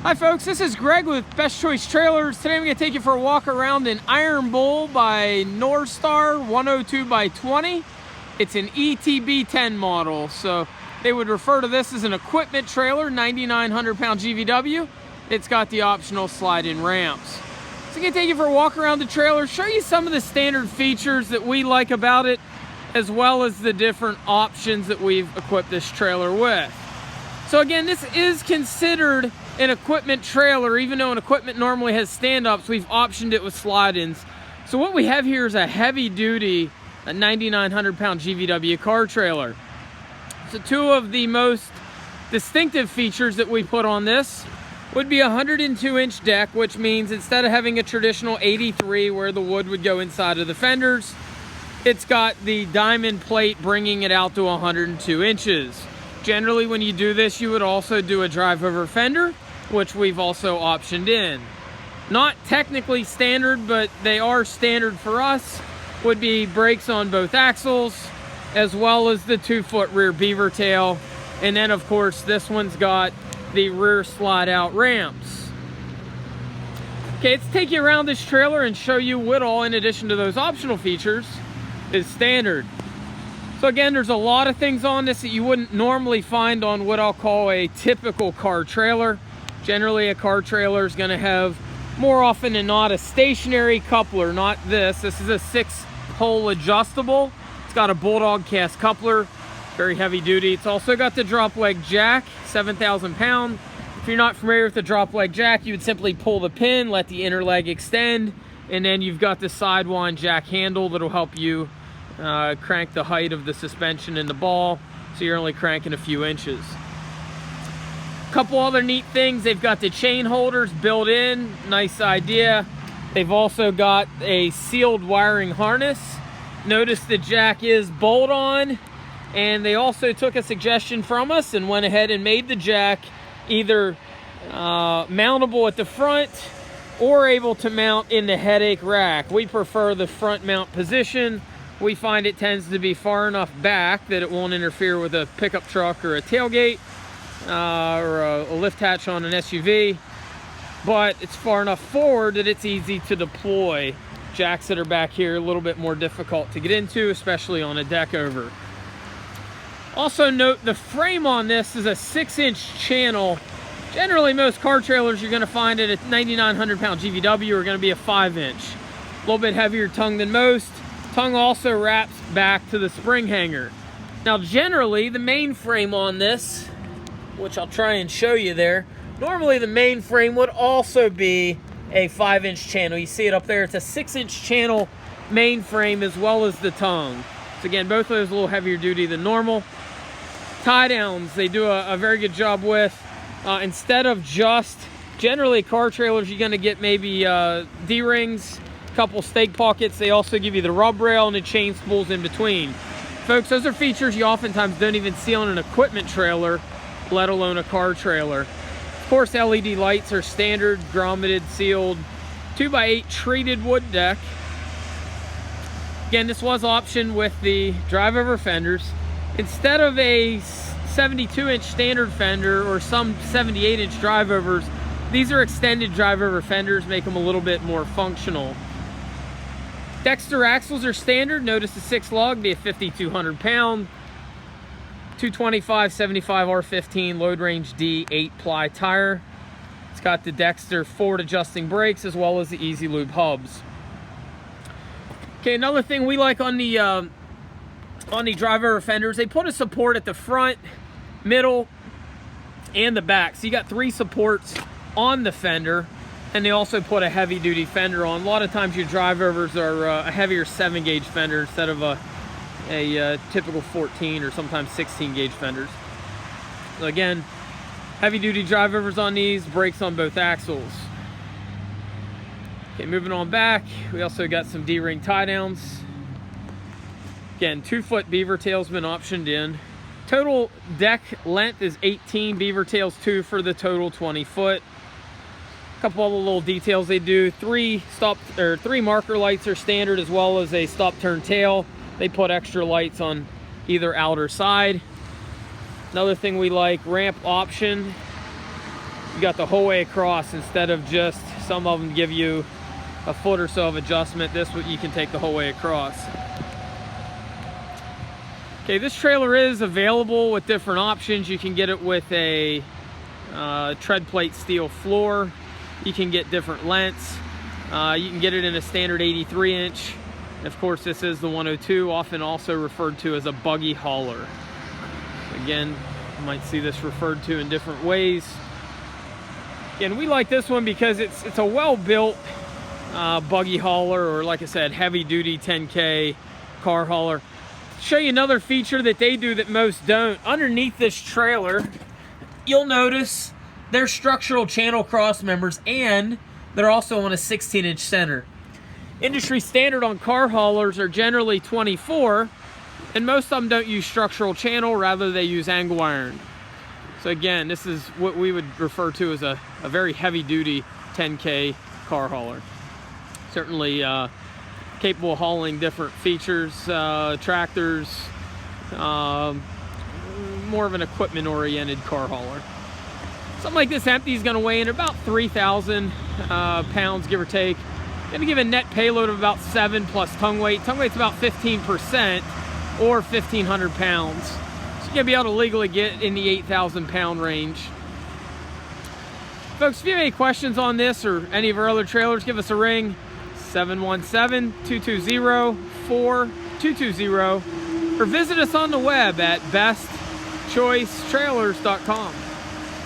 Hi folks, this is Greg with Best Choice Trailers. Today I'm going to take you for a walk around an Ironbull by Northstar 102x20. It's an ETB10 model, so they would refer to this as an equipment trailer, 9,900 pound GVW. It's got the optional slide-in ramps. So I'm going to take you for a walk around the trailer, show you some of the standard features that we like about it, as well as the different options that we've equipped this trailer with. So again, this is considered an equipment trailer. Even though an equipment normally has stand-ups, we've optioned it with slide-ins. So what we have here is a heavy-duty 9,900 pound GVW car trailer. So two of the most distinctive features that we put on this would be a 102-inch deck, which means instead of having a traditional 83 where the wood would go inside of the fenders, it's got the diamond plate bringing it out to 102 inches. Generally, when you do this, you would also do a drive-over fender, which we've also optioned in. Not technically standard, but they are standard for us, would be brakes on both axles, as well as the 2-foot rear beaver tail. And then, of course, this one's got the rear slide-out ramps. Okay, let's take you around this trailer and show you what all, in addition to those optional features, is standard. So again, there's a lot of things on this that you wouldn't normally find on what I'll call a typical car trailer. Generally, a car trailer is going to have, more often than not, a stationary coupler. Not this. This is a 6-pole adjustable. It's got a bulldog cast coupler, very heavy duty. It's also got the drop leg jack, 7,000 pound. If you're not familiar with the drop leg jack, you would simply pull the pin, let the inner leg extend, and then you've got the sidewind jack handle that'll help you crank the height of the suspension in the ball, so you're only cranking a few inches. A couple other neat things, they've got the chain holders built in, nice idea. They've also got a sealed wiring harness. Notice the jack is bolt on, and they also took a suggestion from us and went ahead and made the jack either mountable at the front or able to mount in the headache rack. We prefer the front mount position. We find it tends to be far enough back that it won't interfere with a pickup truck or a tailgate or a lift hatch on an SUV, but it's far enough forward that it's easy to deploy. Jacks that are back here a little bit more difficult to get into, especially on a deck over. Also note the frame on this is a 6-inch channel. Generally, most car trailers you're going to find at a 9,900 pound GVW are going to be a 5-inch. A little bit heavier tongue than most. Tongue also wraps back to the spring hanger. Now generally the main frame on this, which I'll try and show you there, normally the main frame would also be a 5-inch channel. You see it up there, it's a 6-inch channel main frame as well as the tongue. So again, both of those a little heavier duty than normal. Tie downs, they do a very good job with. Instead of just, generally car trailers, you're gonna get maybe D-rings, couple stake pockets. They also give you the rub rail and the chain spools in between. Folks, those are features you oftentimes don't even see on an equipment trailer, let alone a car trailer. Of course, LED lights are standard, grommeted, sealed, 2x8 treated wood deck. Again, this was optioned with the drive-over fenders. Instead of a 72-inch standard fender or some 78-inch drive-overs, these are extended drive-over fenders, make them a little bit more functional. Dexter axles are standard. Notice the 6-lug, be a 5,200 pound, 225/75 R15 load range D 8-ply tire. It's got the Dexter forward adjusting brakes as well as the Easy Lube hubs. Okay, another thing we like on the drive-over fenders, they put a support at the front, middle, and the back. So you got 3 supports on the fender. And they also put a heavy-duty fender on. A lot of times your drive-overs are a heavier 7-gauge fender instead of a typical 14 or sometimes 16-gauge fenders. So again, heavy-duty drive-overs on these, brakes on both axles. Okay, moving on back, we also got some D-ring tie-downs. Again, 2-foot beaver tail's been optioned in. Total deck length is 18, beaver tail's 2 for the total 20-foot. Couple other little details they do. 3 marker lights are standard, as well as a stop turn tail. They put extra lights on either outer side. Another thing we like, ramp option. you got the whole way across instead of just, some of them give you a foot or so of adjustment. This one you can take the whole way across. Okay, this trailer is available with different options. You can get it with a tread plate steel floor. You can get different lengths. You can get it in a standard 83-inch. Of course, this is the 102, often also referred to as a buggy hauler. Again, you might see this referred to in different ways. Again, we like this one because it's a well-built buggy hauler, or like I said, heavy-duty 10K car hauler. Show you another feature that they do that most don't. Underneath this trailer, you'll notice there's structural channel cross members, and they're also on a 16-inch center. Industry standard on car haulers are generally 24, and most of them don't use structural channel, rather they use angle iron. So again, this is what we would refer to as a very heavy-duty 10K car hauler. Certainly capable of hauling different features, tractors, more of an equipment-oriented car hauler. Something like this empty is going to weigh in about 3,000 pounds, give or take. Going to give a net payload of about 7 plus tongue weight. Tongue weight's about 15% or 1,500 pounds. So you're going to be able to legally get in the 8,000 pound range. Folks, if you have any questions on this or any of our other trailers, give us a ring. 717-220-4220, or visit us on the web at bestchoicetrailers.com.